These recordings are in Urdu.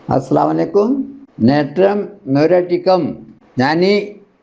السلام علیکم۔ نیٹرم میوریٹیکم یعنی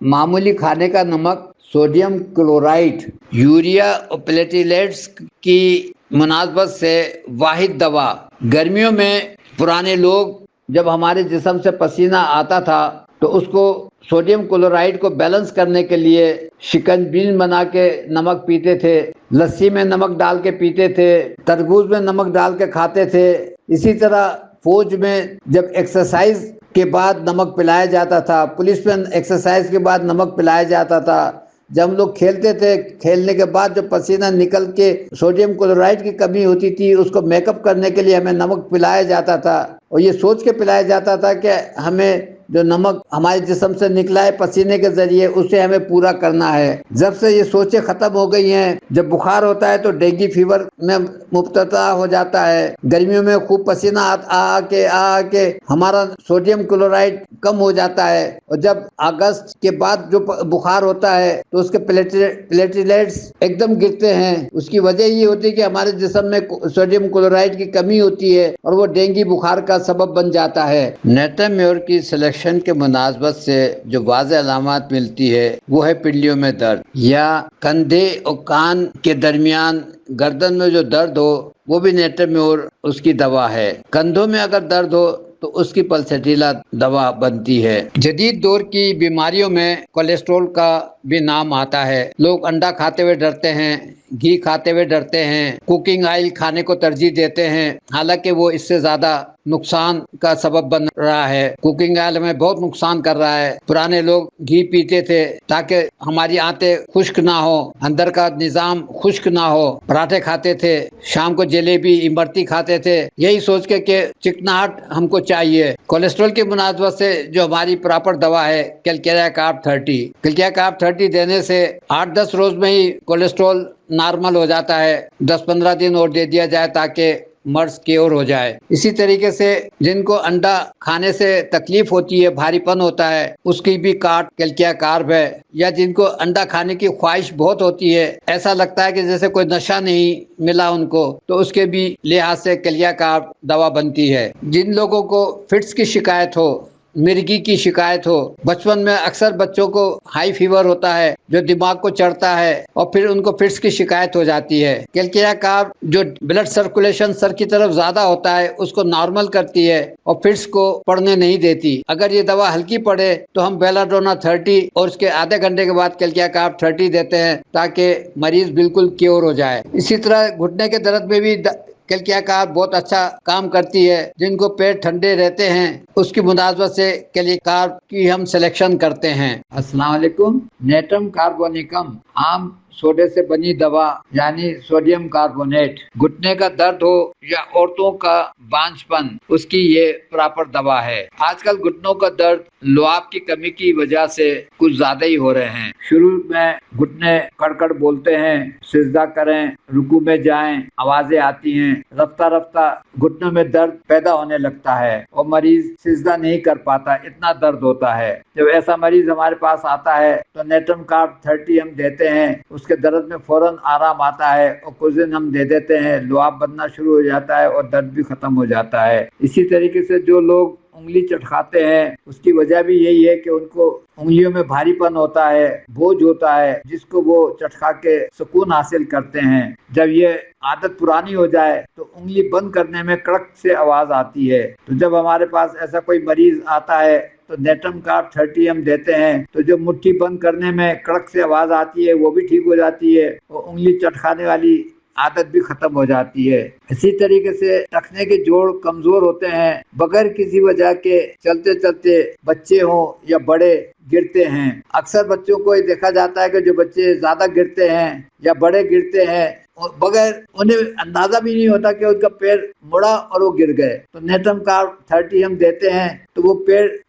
معمولی کھانے کا نمک، سوڈیم کلورائڈ، یوریا اور پلیٹلیٹس کی مناسبت سے واحد دوا۔ گرمیوں میں پرانے لوگ جب ہمارے جسم سے پسینہ آتا تھا تو اس کو سوڈیم کلورائڈ کو بیلنس کرنے کے لیے شکنجی بنا کے نمک پیتے تھے، لسی میں نمک ڈال کے پیتے تھے، تربوز میں نمک ڈال کے کھاتے تھے۔ اسی طرح فوج میں جب ایکسرسائز کے بعد نمک پلایا جاتا تھا، پولیس میں ایکسرسائز کے بعد نمک پلایا جاتا تھا، جب ہم لوگ کھیلتے تھے، کھیلنے کے بعد جو پسینہ نکل کے سوڈیم کلورائڈ کی کمی ہوتی تھی اس کو میک اپ کرنے کے لیے ہمیں نمک پلایا جاتا تھا، اور یہ سوچ کے پلایا جاتا تھا کہ ہمیں جو نمک ہمارے جسم سے نکلا ہے پسینے کے ذریعے اسے ہمیں پورا کرنا ہے۔ جب سے یہ سوچیں ختم ہو گئی ہیں، جب بخار ہوتا ہے تو ڈینگی فیور میں مبتلا ہو جاتا ہے، گرمیوں میں خوب پسینہ آ کے ہمارا سوڈیم کلورائڈ کم ہو جاتا ہے، اور جب اگست کے بعد جو بخار ہوتا ہے تو اس کے پلیٹلیٹس ایک دم گرتے ہیں۔ اس کی وجہ یہ ہوتی ہے کہ ہمارے جسم میں سوڈیم کلورائڈ کی کمی ہوتی ہے اور وہ ڈینگی بخار کا سبب بن جاتا ہے۔ نیٹرم میور کی سلیکشن کے مناسبت سے جو واضح علامات ملتی ہے وہ ہے پنڈلیوں میں درد یا کندھے اور کان کے درمیان گردن میں جو درد ہو، وہ بھی نیٹرم میور اس کی دوا ہے۔ کندھوں میں اگر درد ہو تو اس کی پلسٹیلا دوا بنتی ہے۔ جدید دور کی بیماریوں میں کولیسٹرول کا بھی نام آتا ہے۔ لوگ انڈا کھاتے ہوئے ڈرتے ہیں، گھی کھاتے ہوئے ڈرتے ہیں، کوکنگ آئل کھانے کو ترجیح دیتے ہیں، حالانکہ وہ اس سے زیادہ نقصان کا سبب بن رہا ہے۔ کوکنگ آئل ہمیں بہت نقصان کر رہا ہے۔ پرانے لوگ گھی پیتے تھے تاکہ ہماری آنتیں خشک نہ ہو، اندر کا نظام خشک نہ ہو۔ پراٹھے کھاتے تھے، شام کو جلیبی امرتی کھاتے تھے، یہی سوچ کے کہ چکناہٹ ہم کو چاہیے۔ کولیسٹرول کی مناسبت سے جو ہماری پراپر دوا ہے کیلکیریا کارب 30۔ کیلکیریا کارب 30 دینے سے 8-10 روز میں ہی کولیسٹرول نارمل ہو جاتا ہے۔ 10-15 دن اور دے دیا جائے تاکہ مرض کیور ہو جائے۔ اسی طریقے سے جن کو انڈا کھانے سے تکلیف ہوتی ہے، بھاری پن ہوتا ہے، اس کی بھی کارب کیلکیریا کارب ہے۔ یا جن کو انڈا کھانے کی خواہش بہت ہوتی ہے، ایسا لگتا ہے کہ جیسے کوئی نشہ نہیں ملا ان کو، تو اس کے بھی لحاظ سے کیلکیریا کارب دوا بنتی ہے۔ جن لوگوں کو فٹس کی شکایت ہو، مرگی کی شکایت ہو، بچپن میں اکثر بچوں کو ہائی فیور ہوتا ہے جو دماغ کو چڑھتا ہے اور پھر ان کو فٹس کی شکایت ہو جاتی ہے۔ کیلکیریا کارب جو بلڈ سرکولیشن سر کی طرف زیادہ ہوتا ہے اس کو نارمل کرتی ہے اور فٹس کو پڑنے نہیں دیتی۔ اگر یہ دوا ہلکی پڑے تو ہم بیلاڈونا 30 اور اس کے آدھے گھنٹے کے بعد کیلکیریا کارب 30 دیتے ہیں تاکہ مریض بالکل کیور ہو جائے۔ اسی طرح گھٹنے کے درد میں بھی کیلکیریا کارب بہت اچھا کام کرتی ہے۔ جن کو پیٹ ٹھنڈے رہتے ہیں اس کی مناسبت سے کیلکیریا کارب کی ہم سلیکشن کرتے ہیں۔ السلام علیکم۔ نیٹرم کاربونیکم عام سوڈے سے بنی دوا یعنی سوڈیم کاربونیٹ۔ گھٹنے کا درد ہو یا عورتوں کا بانجھ پن، اس کی یہ پراپر دوا ہے۔ آج کل گھٹنوں کا درد لعاب کی کمی کی وجہ سے کچھ زیادہ ہی ہو رہے ہیں۔ شروع میں گھٹنے کڑکڑ بولتے ہیں، سجدہ کریں، رکوع میں جائیں، آوازیں آتی ہیں، رفتہ رفتہ گھٹنوں میں درد پیدا ہونے لگتا ہے اور مریض سجدہ نہیں کر پاتا، اتنا درد ہوتا ہے۔ جب ایسا مریض ہمارے پاس آتا ہے تو نیٹرم کارب 30 ہم دیتے ہیں، اس کے درد میں فوراً آرام آتا ہے اور کچھ دن ہم دے دیتے ہیں، لعاب بننا شروع ہو جاتا ہے اور درد بھی ختم ہو جاتا ہے۔ اسی طریقے سے جو لوگ انگلی چٹکاتے ہیں اس کی وجہ بھی یہی ہے کہ ان کو انگلیوں میں بھاری پن ہوتا ہے، بوجھ ہوتا ہے، جس کو وہ چٹکا کے سکون حاصل کرتے ہیں۔ جب یہ عادت پرانی ہو جائے تو انگلی بند کرنے میں کڑک سے آواز آتی ہے۔ تو جب ہمارے پاس ایسا کوئی مریض آتا ہے تو نیٹرم کارب 30 ہم دیتے ہیں، تو جو مٹھی بند کرنے میں کڑک سے آواز آتی ہے وہ بھی ٹھیک ہو جاتی ہے اور انگلی چٹکانے والی عادت بھی ختم ہو جاتی ہے۔ اسی طریقے سے ٹخنے کے جوڑ کمزور ہوتے ہیں، بغیر کسی وجہ کے چلتے چلتے بچے ہوں یا بڑے گرتے ہیں۔ اکثر بچوں کو یہ دیکھا جاتا ہے کہ جو بچے زیادہ گرتے ہیں یا بڑے گرتے ہیں بغیر انہیں اندازہ بھی نہیں ہوتا کہ ان کا پیر مڑا اور وہ گر گئے، تو نیٹرم کارب 30 ہم دیتے ہیں تو وہ پیر